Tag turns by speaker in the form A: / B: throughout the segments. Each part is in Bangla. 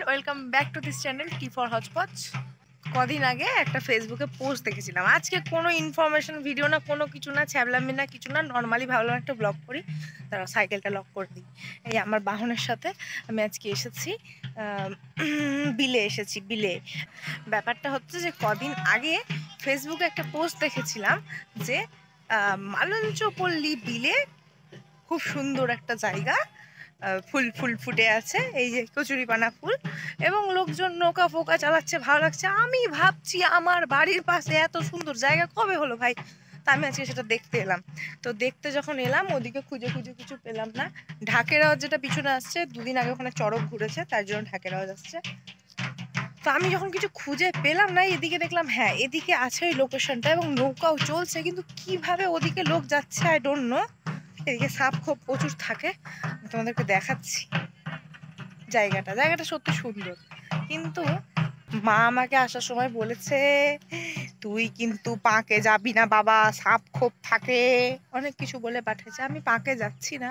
A: Welcome back to this channel টি ফর হজপচ। কদিন আগে একটা ফেসবুকে পোস্ট দেখেছিলাম। আজকে কোনো ইনফরমেশন ভিডিও না, কোনো কিছু না, ছ্যাবলামি না, কিছু না, নর্মালি ভাবলাম একটা ব্লগ করি। তারা সাইকেলটা লক করে দিই। এই আমার বাহনের সাথে আমি আজকে এসেছি বিলে এসেছি। বিলে ব্যাপারটা হচ্ছে যে কদিন আগে ফেসবুকে একটা পোস্ট দেখেছিলাম যে মালঞ্চপল্লী বিলে খুব সুন্দর একটা জায়গা, ফুল ফুল ফুটে আছে, এই যে কচুরিপানা ফুল, এবং লোকজন নৌকা ফোকা চালাচ্ছে, ভালো লাগছে। আমি ভাবছি আমার বাড়ির পাশে এত সুন্দর জায়গা কবে হলো ভাই। তা আমি আজকে সেটা দেখতে এলাম। তো দেখতে যখন এলাম ওদিকে খুঁজে খুঁজে কিছু পেলাম না। ঢাকের আওয়াজ যেটা পিছনে আসছে, দুদিন আগে ওখানে চড়ক ঘুরেছে, তার জন্য ঢাকের আওয়াজ আসছে। তো আমি যখন কিছু খুঁজে পেলাম না, এদিকে দেখলাম হ্যাঁ এদিকে আছে ওই লোকেশনটা, এবং নৌকাও চলছে, কিন্তু কিভাবে ওদিকে লোক যাচ্ছে আই ডোন্ট নো। এদিকে সাপ খুব প্রচুর থাকে, তোমাদেরকে দেখাচ্ছি। জায়গাটা সত্যি সুন্দর, কিন্তু মা আমাকে আসার সময় বলেছে তুই কিন্তু পাঁকে যাবি না বাবা, সাপ খুব থাকে, অনেক কিছু বলে পাঠিয়েছে। আমি পাঁকে যাচ্ছি না,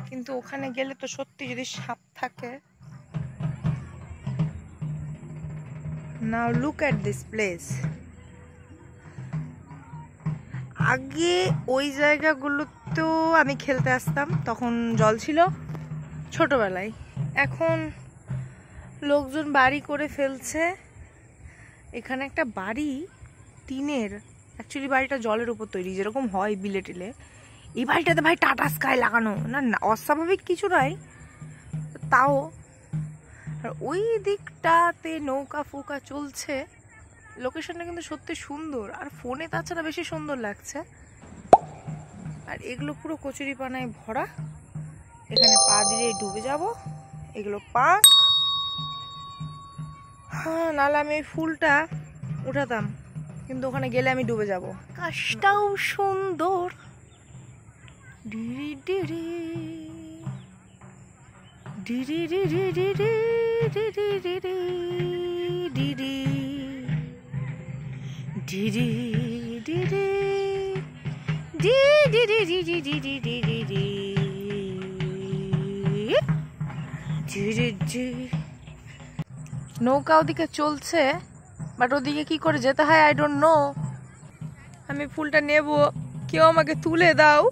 A: কিন্তু ওখানে গেলে তো সত্যি যদি সাপ থাকে। নাও লুক এট দিস প্লেস। আগে ওই জায়গাগুলোতেও আমি খেলতে আসতাম, তখন জল ছিল ছোটবেলায়। এখন লোকজন বাড়ি করে ফেলছে। এখানে একটা বাড়ি টিনের, অ্যাকচুয়ালি বাড়িটা জলের উপর তৈরি, যেরকম হয় বিলে টিলে। এই বাড়িটাতে ভাই টাটা স্কাই লাগানো, না অস্বাভাবিক কিছু নয় তাও। আর ওই দিকটাতে নৌকা ফৌকা চলছে। লোকেশনটা কিন্তু সত্যি সুন্দর, আর ফোনে তাছাড়া বেশি সুন্দর লাগছে। আর এগুলো পুরো কচুরিপানায় ভরা, এখানে পা দিলেই ডুবে যাব। এগুলো পাক, হ্যাঁ, নাহলে আমি এই ফুলটা উঠাতাম, কিন্তু ওখানে গেলে আমি ডুবে যাব। আকাশটাও সুন্দর, ডিরি ডিরি ডিরি ডিরি ডিরি ডিরি ডিরি ডিরি ডিরি নৌকা ওদিকে চলছে, বাট ওদিকে কি করে যেতে হয় আই ডোন্ট নো। আমি ফুলটা নেব, কেউ আমাকে তুলে দাও।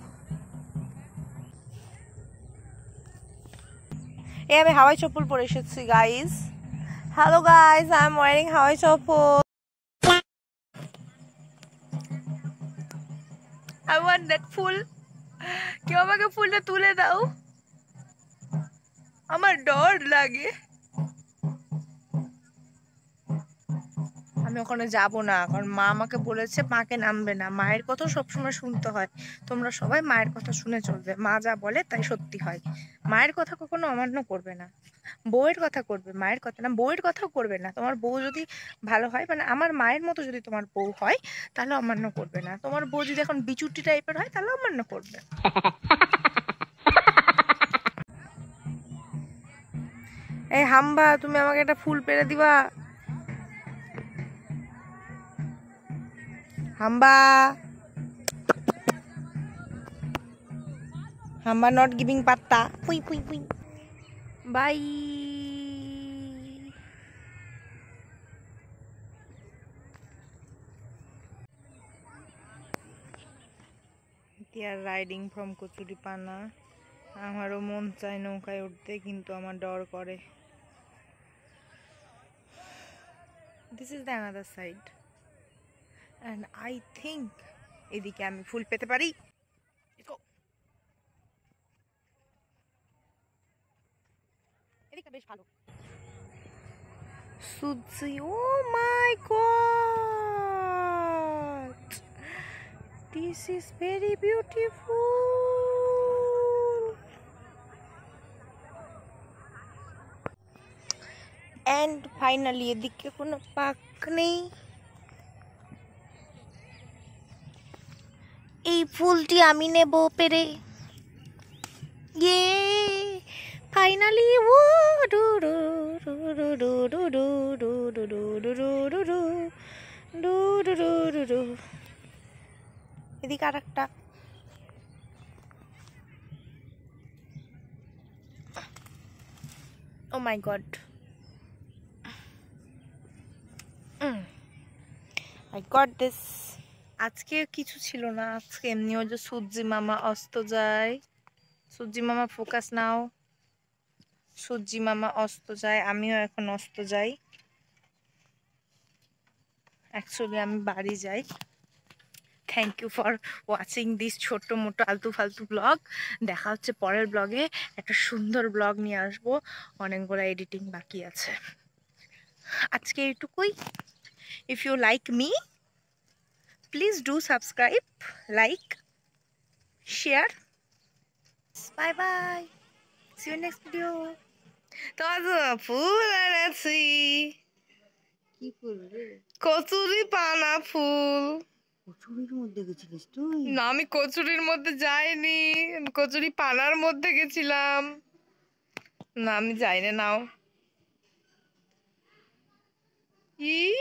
A: এই আমি হাওয়াই চপ্পল পরে এসেছি guys. Hello guys, I am wearing hawai chappal. I want that ফুল, কেউ আমাকে ফুলটা তুলে দাও, আমার ডর লাগে। আমি ওখানে যাব না, কারণ মা আমাকে বলেছে মাকে নামবে না। মায়ের কথা সবসময় শুনতে হয়, তোমরা সবাই মায়ের কথা শুনে চলবে। মা যা বলে তাই সত্যি হয়। মায়ের কথা কখনো অমান্য করবে না, বউয়ের কথা করবে, মায়ের কথা না। বউয়ের কথাও করবে না। তোমার বউ যদি ভালো হয়, মানে আমার মায়ের মতো যদি তোমার বউ হয়, তাহলে অমান্য করবে না। তোমার বউ যদি এখন বিচুটি টাইপের হয়, তাহলে অমান্য করবে। এই হাম্বা, তুমি আমাকে একটা ফুল পেরে দিবা? হাম্বা, হাম্বা নট গিভিং পাত্তা। পুই পুই পুই, by. We are riding from কচুরিপানা। আমারও মন চায় নৌকায় উঠতে, কিন্তু আমার ডর করে। This is the another side, and I think এদিকে আমি ফুল পেতে পারি। এদিকে বেশ ভালো সুজি। ও my god, this is very beautiful. And finally এদিকে কোনো পার্ক নেই। এই ফুলটি আমি নেব পেরে। ইয়ে ফাইনালি, ও ডু ডু ডু ডু ডু ডু ডু ডু ডু ডু ডু ডু ডু ডু ডু ডু ডু ডু। এদিকে আর একটা। Oh my God, I got this. আজকে কিছু ছিল না, আজকে এমনিও যে সূর্যি মামা অস্ত যায়। সূর্যি মামা ফোকাস নাও। সূর্যি মামা অস্ত যায়, আমিও এখন অস্ত যাই। অ্যাকচুয়ালি আমি বাড়ি যাই। Thank you for watching this ছোট্ট মোটো আলতু ফালতু ব্লগ। দেখা হচ্ছে পরের ব্লগে। একটা সুন্দর ব্লগ নিয়ে আসবো, অনেকগুলো এডিটিং বাকি আছে। আজকে এইটুকুই। If you like me, please do subscribe, like, share. Bye bye, see you next video. তোমার তো ফুল এনেছি।
B: কি ফুল রে?
A: কচুরি পানা ফুল।
B: কচুরির মধ্যে গেছিলিস তুই?
A: না, আমি কচুরির মধ্যে যাইনি, কচুরি পানার মধ্যে গেছিলাম। না, আমি যাইনি। নাও। ই